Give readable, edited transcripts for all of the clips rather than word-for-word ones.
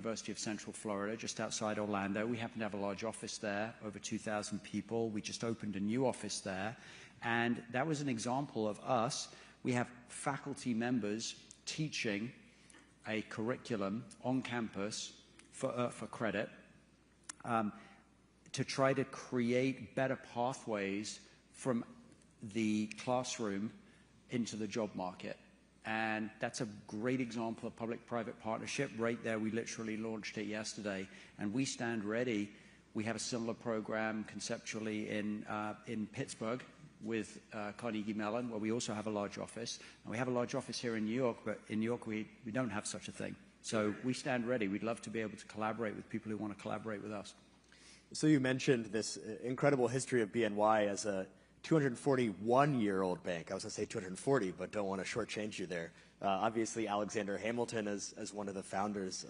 University of Central Florida, just outside Orlando. We happen to have a large office there, over 2,000 people. We just opened a new office there. And that was an example of us. We have faculty members teaching a curriculum on campus for credit to try to create better pathways from the classroom into the job market. And that's a great example of public-private partnership. Right there, we literally launched it yesterday. And we stand ready. We have a similar program conceptually in Pittsburgh with Carnegie Mellon, where we also have a large office. And we have a large office here in New York, but in New York, we don't have such a thing. So we stand ready. We'd love to be able to collaborate with people who want to collaborate with us. So you mentioned this incredible history of BNY as a 241-year-old bank. I was going to say 240, but don't want to shortchange you there. Obviously, Alexander Hamilton as one of the founders,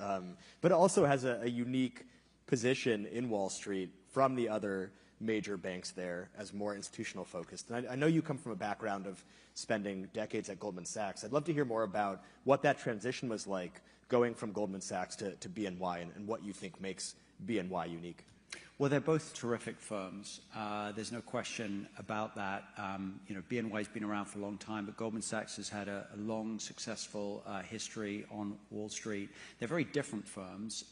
but it also has a unique position in Wall Street from the other major banks there as more institutional focused. And I know you come from a background of spending decades at Goldman Sachs. I'd love to hear more about what that transition was like going from Goldman Sachs to BNY and what you think makes BNY unique. Well, they're both terrific firms. There's no question about that. BNY's been around for a long time, but Goldman Sachs has had a long, successful history on Wall Street. They're very different firms,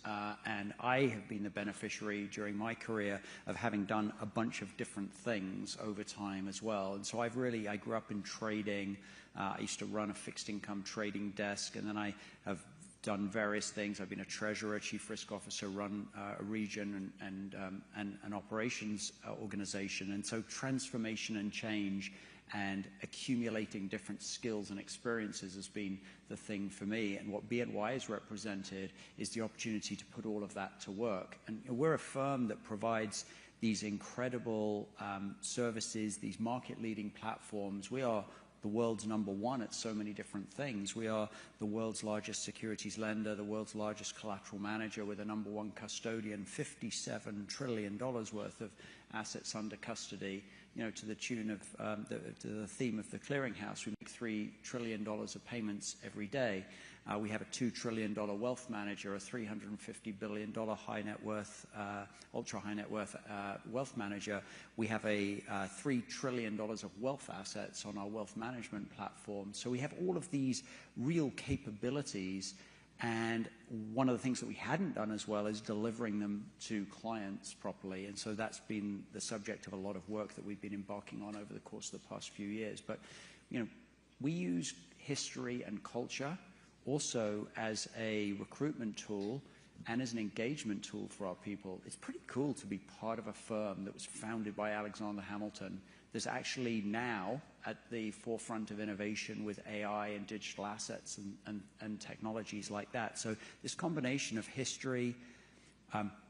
and I have been the beneficiary during my career of having done a bunch of different things over time as well. And so I grew up in trading. I used to run a fixed income trading desk, and then I have done various things. I've been a treasurer, chief risk officer, run a region and an operations organization. And so transformation and change and accumulating different skills and experiences has been the thing for me. And what BNY has represented is the opportunity to put all of that to work. And we're a firm that provides these incredible services, these market-leading platforms. We are the world's #1 at so many different things. We are the world's largest securities lender, the world's largest collateral manager with a #1 custodian, $57 trillion worth of assets under custody, to the tune of to the theme of the clearinghouse. We make $3 trillion of payments every day. We have a $2 trillion wealth manager, a $350 billion high net worth, ultra high net worth wealth manager. We have a $3 trillion of wealth assets on our wealth management platform. So we have all of these real capabilities. And one of the things that we hadn't done as well is delivering them to clients properly. And so that's been the subject of a lot of work that we've been embarking on over the course of the past few years. But, we use history and culture also as a recruitment tool and as an engagement tool for our people. It's pretty cool to be part of a firm that was founded by Alexander Hamilton. There's actually now at the forefront of innovation with AI and digital assets and technologies like that. So this combination of history,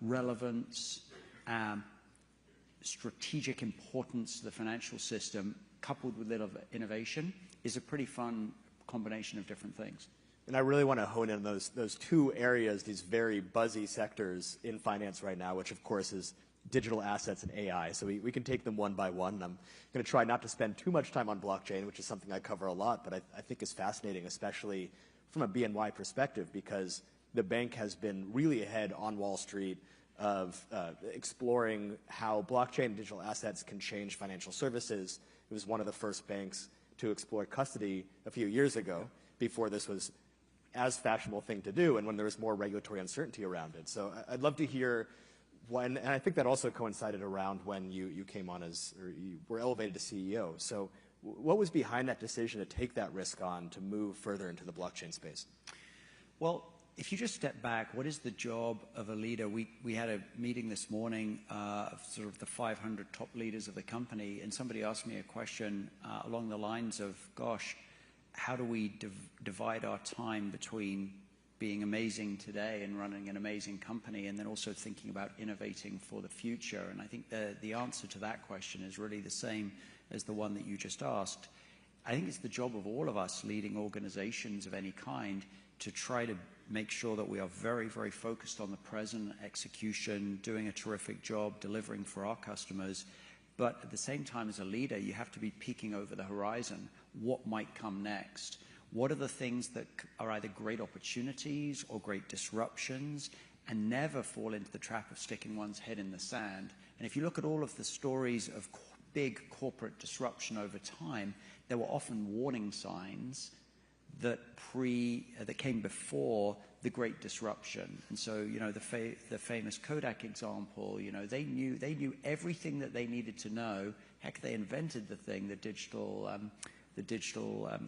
relevance, strategic importance to the financial system, coupled with a little innovation, is a pretty fun combination of different things. And I really want to hone in on those two areas, these very buzzy sectors in finance right now, which of course is digital assets and AI. So we can take them one by one. I'm going to try not to spend too much time on blockchain, which is something I cover a lot, but I think is fascinating, especially from a BNY perspective, because the bank has been really ahead on Wall Street of exploring how blockchain and digital assets can change financial services. It was one of the first banks to explore custody a few years ago, before this was as fashionable thing to do and when there was more regulatory uncertainty around it. So I'd love to hear when, and I think that also coincided around when you came on as, or you were elevated to CEO. So what was behind that decision to take that risk on to move further into the blockchain space? Well, if you just step back, what is the job of a leader? We had a meeting this morning of sort of the 500 top leaders of the company, and somebody asked me a question along the lines of, gosh, how do we divide our time between being amazing today and running an amazing company, and then also thinking about innovating for the future? And I think the answer to that question is really the same as the one that you just asked. I think it's the job of all of us leading organizations of any kind to try to make sure that we are very, very focused on the present, execution, doing a terrific job, delivering for our customers. But at the same time, as a leader, you have to be peeking over the horizon. What might come next? What are the things that are either great opportunities or great disruptions, and never fall into the trap of sticking one's head in the sand. And if you look at all of the stories of big corporate disruption over time, there were often warning signs that came before the great disruption. And so, you know, the famous Kodak example, you know, they knew everything that they needed to know. Heck, they invented the thing, the digital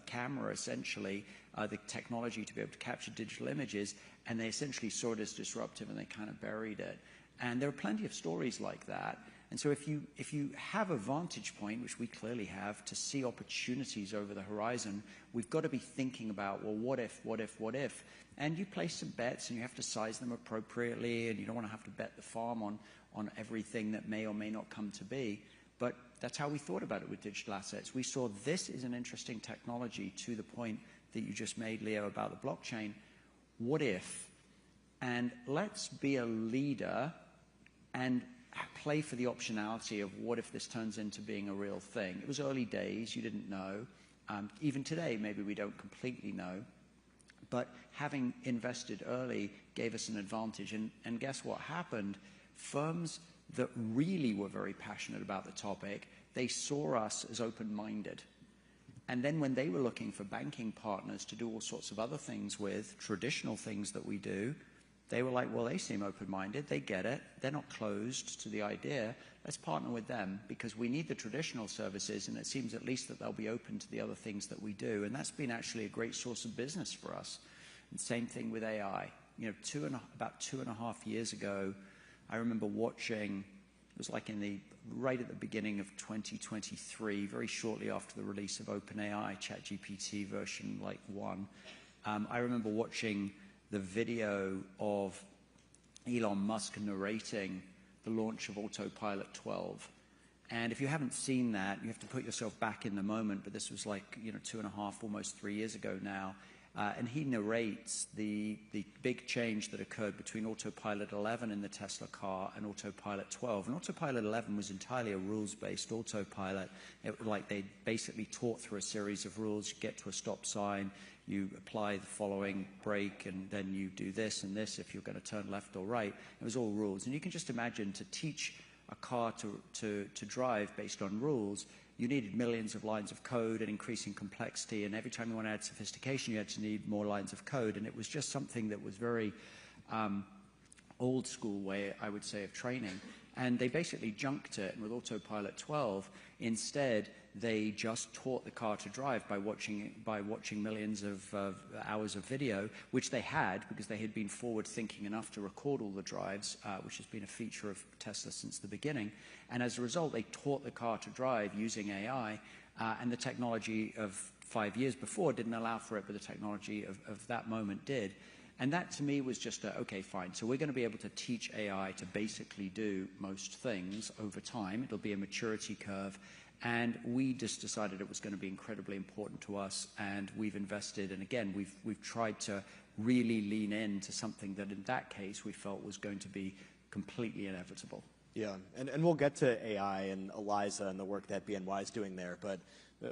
camera, essentially, the technology to be able to capture digital images, and they essentially saw it as disruptive, and they kind of buried it. And there are plenty of stories like that. And so if you have a vantage point, which we clearly have, to see opportunities over the horizon, we've got to be thinking about, well, what if, what if, what if? And you place some bets, and you have to size them appropriately, and you don't want to have to bet the farm on everything that may or may not come to be. But that's how we thought about it with digital assets. We saw this is an interesting technology, to the point that you just made, Leo, about the blockchain. What if? And let's be a leader and play for the optionality of what if this turns into being a real thing. It was early days. You didn't know. Even today, maybe we don't completely know. But having invested early gave us an advantage. And guess what happened? Firms that really were very passionate about the topic, they saw us as open-minded. And then when they were looking for banking partners to do all sorts of other things with, traditional things that we do, they were like, well, they seem open-minded, they get it, they're not closed to the idea, let's partner with them, because we need the traditional services, and it seems at least that they'll be open to the other things that we do. And that's been actually a great source of business for us. And same thing with AI. You know, about 2.5 years ago, I remember watching, it was like right at the beginning of 2023, very shortly after the release of OpenAI, ChatGPT version 1. I remember watching the video of Elon Musk narrating the launch of Autopilot 12. And if you haven't seen that, you have to put yourself back in the moment, but this was 2.5, almost 3 years ago now. And he narrates the big change that occurred between Autopilot 11 in the Tesla car and Autopilot 12. And Autopilot 11 was entirely a rules-based autopilot. They basically taught through a series of rules. You get to a stop sign, you apply the following brake, and then you do this and this if you're going to turn left or right. It was all rules. And you can just imagine, to teach a car to drive based on rules, you needed millions of lines of code and increasing complexity, and every time you want to add sophistication, you had to need more lines of code. And it was just something that was very old school way, I would say, of training. And they basically junked it. And with Autopilot 12, instead, they just taught the car to drive by watching millions of hours of video, which they had because they had been forward-thinking enough to record all the drives, which has been a feature of Tesla since the beginning. And as a result, they taught the car to drive using AI, and the technology of 5 years before didn't allow for it, but the technology of that moment did. And that, to me, was just okay, fine. So we're going to be able to teach AI to basically do most things over time. It'll be a maturity curve. And we just decided it was going to be incredibly important to us, and we've invested. And again, we've tried to really lean into something that, in that case, we felt was going to be completely inevitable. Yeah, and we'll get to AI and ELIZA and the work that BNY is doing there. But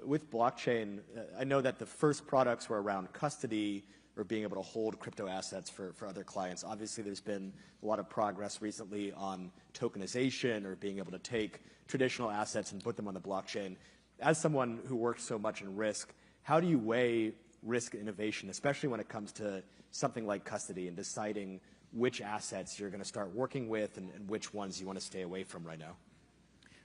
with blockchain, I know that the first products were around custody, or being able to hold crypto assets for other clients. Obviously, there's been a lot of progress recently on tokenization, or being able to take traditional assets and put them on the blockchain. As someone who works so much in risk, how do you weigh risk innovation, especially when it comes to something like custody, and deciding which assets you're going to start working with and which ones you want to stay away from right now?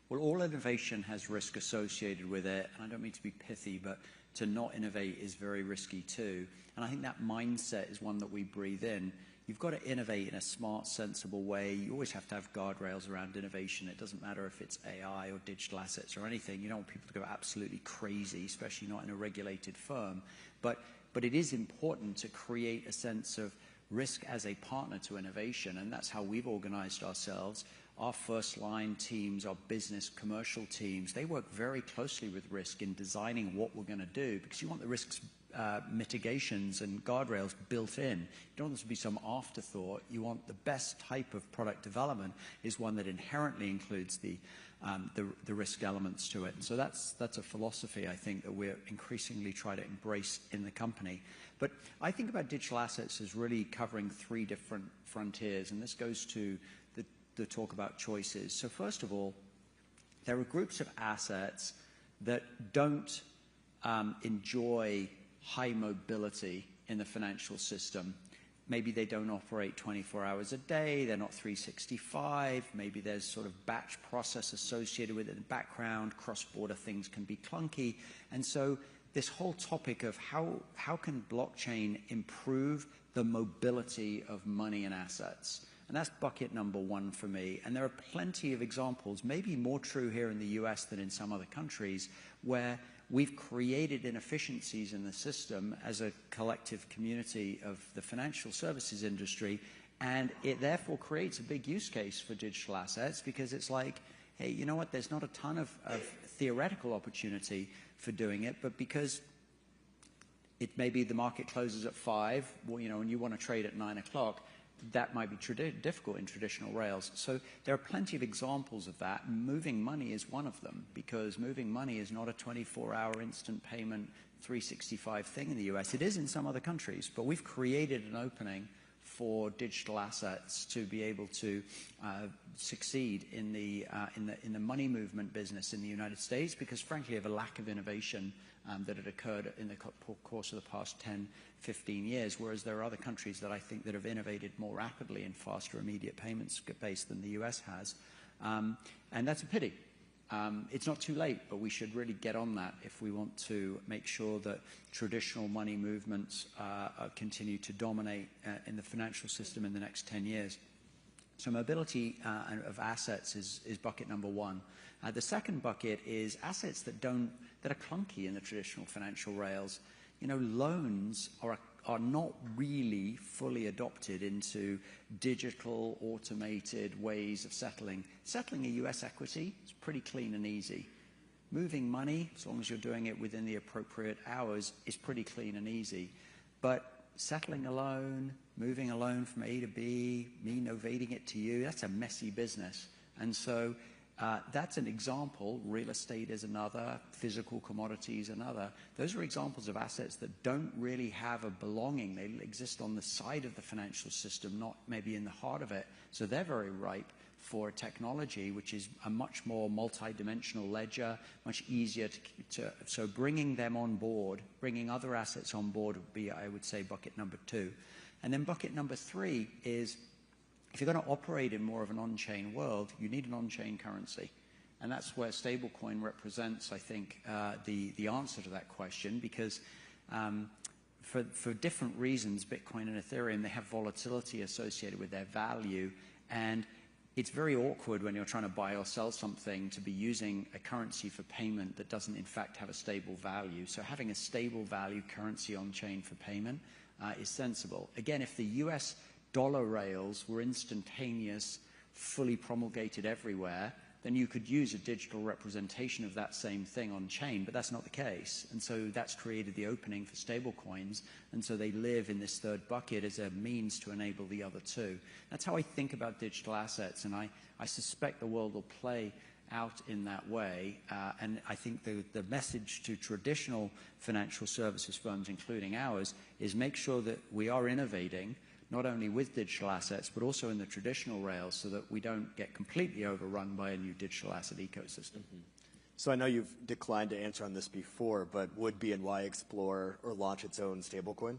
Well, all innovation has risk associated with it. And I don't mean to be pithy, but to not innovate is very risky too. And I think that mindset is one that we breathe in. You've got to innovate in a smart, sensible way. You always have to have guardrails around innovation. It doesn't matter if it's AI or digital assets or anything. You don't want people to go absolutely crazy, especially not in a regulated firm. But it is important to create a sense of risk as a partner to innovation, and that's how we've organized ourselves. Our first-line teams, our business commercial teams, they work very closely with risk in designing what we're going to do, because you want the risks mitigations and guardrails built in. You don't want this to be some afterthought. You want the best type of product development is one that inherently includes the risk elements to it. And so that's a philosophy, I think, that we're increasingly trying to embrace in the company. But I think about digital assets as really covering three different frontiers, and this goes to the talk about choices. So first of all, there are groups of assets that don't enjoy high mobility in the financial system. Maybe they don't operate 24 hours a day, they're not 365, maybe there's sort of batch process associated with it in the background, cross-border things can be clunky. And so this whole topic of how can blockchain improve the mobility of money and assets? And that's bucket number one for me. And there are plenty of examples, maybe more true here in the US than in some other countries, where we've created inefficiencies in the system as a collective community of the financial services industry, and it therefore creates a big use case for digital assets because it's like, hey, you know what, there's not a ton of theoretical opportunity for doing it, but because it may be the market closes at 5, well, you know, and you want to trade at 9 o'clock, that might be difficult in traditional rails. So there are plenty of examples of that. Moving money is one of them, because moving money is not a 24-hour instant payment 365 thing in the US. It is in some other countries, but we've created an opening for digital assets to be able to succeed in the money movement business in the United States, because frankly of a lack of innovation that had occurred in the course of the past 10, 15 years, whereas there are other countries that I think that have innovated more rapidly in faster immediate payments base than the US has. And that's a pity. It's not too late, but we should really get on that if we want to make sure that traditional money movements continue to dominate in the financial system in the next 10 years. So mobility of assets is bucket number one. The second bucket is assets that are clunky in the traditional financial rails. You know, loans are not really fully adopted into digital, automated ways of settling. Settling a US equity is pretty clean and easy. Moving money, as long as you're doing it within the appropriate hours, is pretty clean and easy. But settling a loan, moving a loan from A to B, me novating it to you, that's a messy business. And so that's an example. Real estate is another. Physical commodities another. Those are examples of assets that don't really have a belonging. They exist on the side of the financial system, not maybe in the heart of it. So they're very ripe for technology, which is a much more multi-dimensional ledger, much easier so bringing them on board, bringing other assets on board would be, I would say, bucket number two. And then bucket number three is, if you're going to operate in more of an on-chain world, you need an on-chain currency. And that's where stablecoin represents, I think, the answer to that question, because for different reasons, Bitcoin and Ethereum, they have volatility associated with their value. And it's very awkward when you're trying to buy or sell something to be using a currency for payment that doesn't, in fact, have a stable value. So having a stable value currency on-chain for payment is sensible. Again, if the US dollar rails were instantaneous, fully promulgated everywhere, then you could use a digital representation of that same thing on chain, but that's not the case. And so that's created the opening for stablecoins, and so they live in this third bucket as a means to enable the other two. That's how I think about digital assets, and I suspect the world will play out in that way. And I think the message to traditional financial services firms, including ours, is make sure that we are innovating, not only with digital assets, but also in the traditional rails, so that we don't get completely overrun by a new digital asset ecosystem. Mm-hmm. So I know you've declined to answer on this before, but would BNY explore or launch its own stablecoin?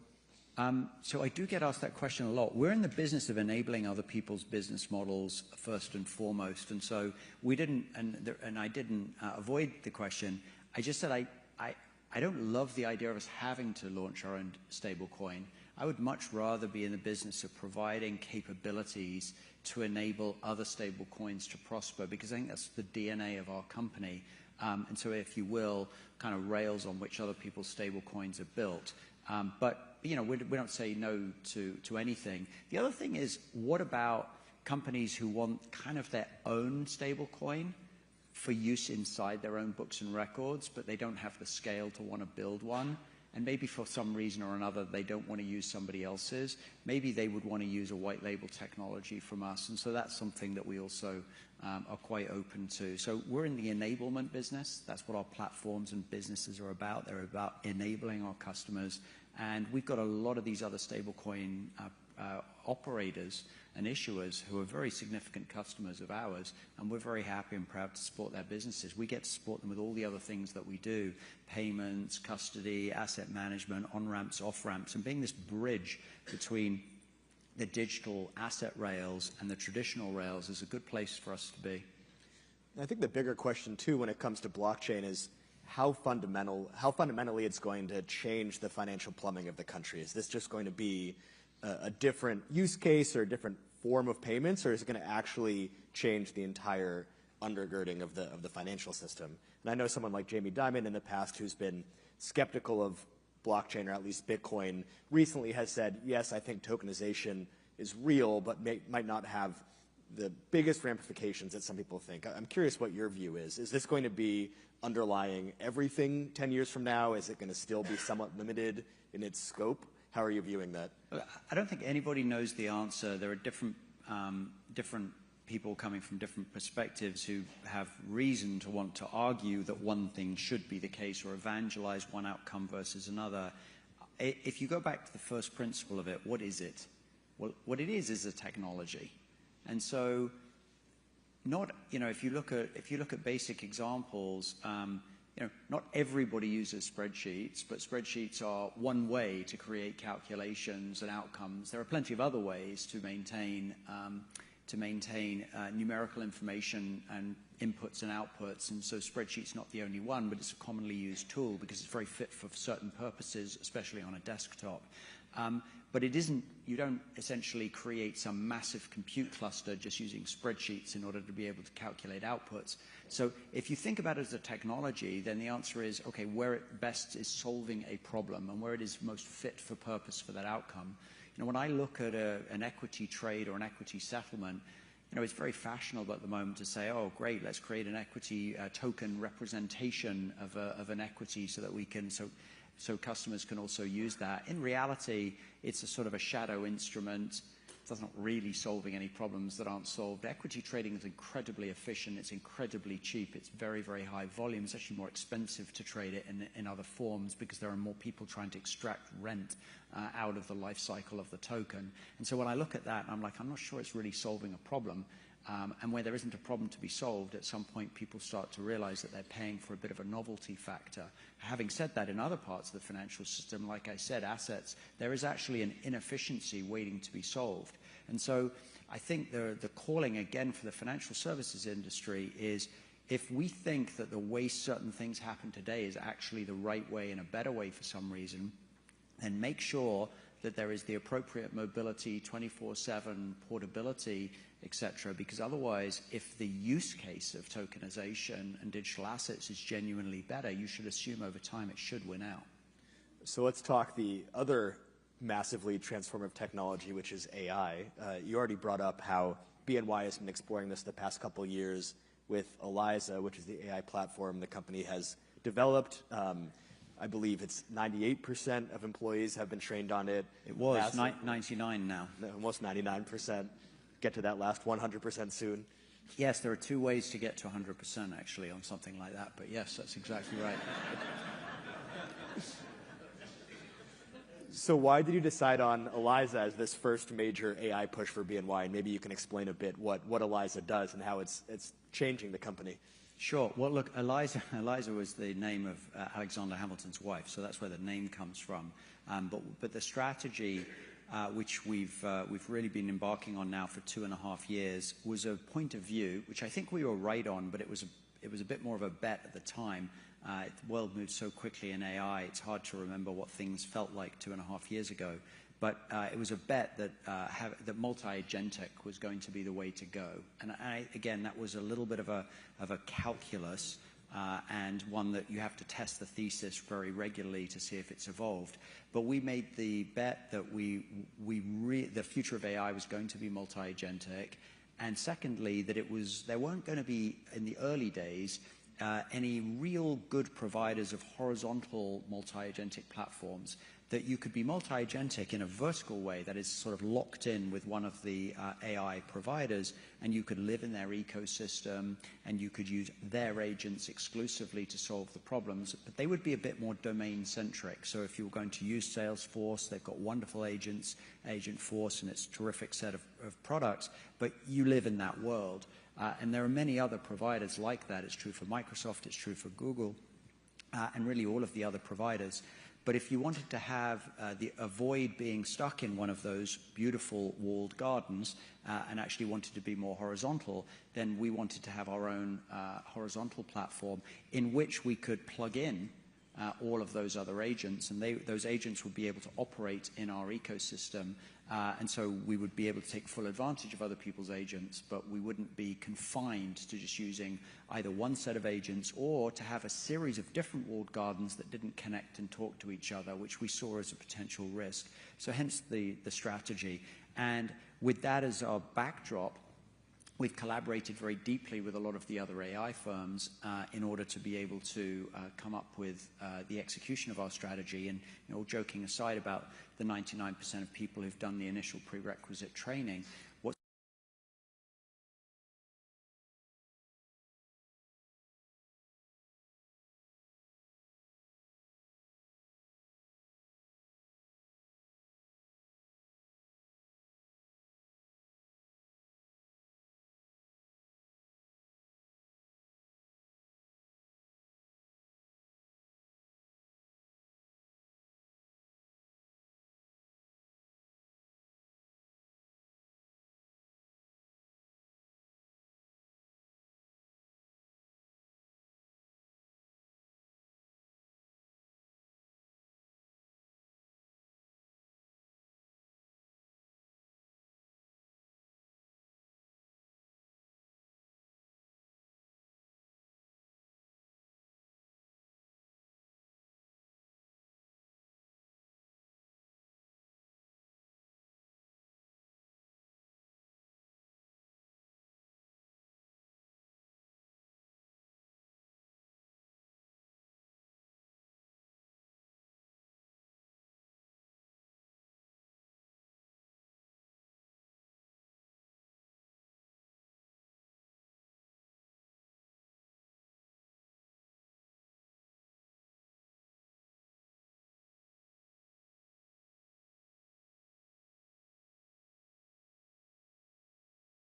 So I do get asked that question a lot. We're in the business of enabling other people's business models first and foremost, and so we didn't, and I didn't avoid the question. I just said I don't love the idea of us having to launch our own stablecoin. I would much rather be in the business of providing capabilities to enable other stable coins to prosper, because I think that's the DNA of our company. And so, if you will, kind of rails on which other people's stable coins are built. But, you know, we don't say no to anything. The other thing is, what about companies who want kind of their own stable coin for use inside their own books and records, but they don't have the scale to want to build one? and maybe for some reason or another they don't want to use somebody else's. Maybe they would want to use a white label technology from us, and so that's something that we also are quite open to. So we're in the enablement business. That's what our platforms and businesses are about. They're about enabling our customers, and we've got a lot of these other stablecoin operators and issuers who are very significant customers of ours, and we're very happy and proud to support their businesses. We get to support them with all the other things that we do: payments, custody, asset management, on-ramps, off-ramps, and being this bridge between the digital asset rails and the traditional rails is a good place for us to be. I think the bigger question, too, when it comes to blockchain is how fundamentally it's going to change the financial plumbing of the country. Is this just going to be a different use case or a different form of payments, or is it going to actually change the entire undergirding of the financial system? And I know someone like Jamie Dimon in the past who's been skeptical of blockchain, or at least Bitcoin, recently has said, yes, I think tokenization is real, but might not have the biggest ramifications that some people think. I'm curious what your view is. Is this going to be underlying everything 10 years from now? Is it going to still be somewhat limited in its scope? How are you viewing that? I don't think anybody knows the answer. There are different people coming from different perspectives who have reason to want to argue that one thing should be the case or evangelize one outcome versus another. If you go back to the first principle of it, what is it? Well, what it is a technology. And so if you look at basic examples, not everybody uses spreadsheets, but spreadsheets are one way to create calculations and outcomes. There are plenty of other ways to maintain numerical information and inputs and outputs, and so spreadsheet's not the only one, but it's a commonly used tool because it's very fit for certain purposes, especially on a desktop. But you don't essentially create some massive compute cluster just using spreadsheets in order to be able to calculate outputs. So if you think about it as a technology, then the answer is, okay, where it best is solving a problem and where it is most fit for purpose for that outcome. When I look at an equity trade or an equity settlement, it's very fashionable at the moment to say, oh, great, let's create an equity token representation of an equity so that we can, so customers can also use that. In reality, it's a sort of a shadow instrument. It's not really solving any problems that aren't solved. Equity trading is incredibly efficient. It's incredibly cheap. It's very, very high volume. It's actually more expensive to trade it in other forms because there are more people trying to extract rent out of the life cycle of the token. And so when I look at that, I'm like, I'm not sure it's really solving a problem. And where there isn't a problem to be solved, at some point people start to realize that they're paying for a bit of a novelty factor. Having said that, in other parts of the financial system, like I said, assets, there is actually an inefficiency waiting to be solved. And so I think the calling again for the financial services industry is, if we think that the way certain things happen today is actually the right way and a better way for some reason, then make sure that there is the appropriate mobility, 24/7 portability, etc. Because otherwise, if the use case of tokenization and digital assets is genuinely better, you should assume over time it should win out. So let's talk the other massively transformative technology, which is AI. You already brought up how BNY has been exploring this the past couple of years with ELIZA, which is the AI platform the company has developed. I believe it's 98% of employees have been trained on it. It was 99 now. Almost 99%. Get to that last 100% soon. Yes, there are two ways to get to 100% actually on something like that, but yes, that's exactly right. So why did you decide on ELIZA as this first major AI push for BNY? And maybe you can explain a bit what ELIZA does and how it's changing the company. Sure. Well, look, ELIZA was the name of Alexander Hamilton's wife, so that's where the name comes from. But the strategy, which we've really been embarking on now for 2.5 years, was a point of view, which I think we were right on, but it was a bit more of a bet at the time. The world moves so quickly in AI, it's hard to remember what things felt like 2.5 years ago. But it was a bet that multi-agentic was going to be the way to go. And again, that was a little bit of a calculus and one that you have to test the thesis very regularly to see if it's evolved. But we made the bet that the future of AI was going to be multi-agentic. And secondly, that there weren't going to be, in the early days, any real good providers of horizontal multi-agentic platforms, that you could be multi-agentic in a vertical way that is sort of locked in with one of the AI providers, and you could live in their ecosystem, and you could use their agents exclusively to solve the problems, but they would be a bit more domain-centric. So if you were going to use Salesforce, they've got wonderful agents, Agentforce, and it's a terrific set of products, but you live in that world. And there are many other providers like that. It's true for Microsoft, it's true for Google, and really all of the other providers. But if you wanted to have avoid being stuck in one of those beautiful walled gardens and actually wanted to be more horizontal, then we wanted to have our own horizontal platform in which we could plug in all of those other agents, and those agents would be able to operate in our ecosystem. And so we would be able to take full advantage of other people's agents, but we wouldn't be confined to just using either one set of agents or to have a series of different walled gardens that didn't connect and talk to each other, which we saw as a potential risk. So hence the strategy. And with that as our backdrop, we've collaborated very deeply with a lot of the other AI firms in order to be able to come up with the execution of our strategy. And all joking aside about the 99% of people who've done the initial prerequisite training,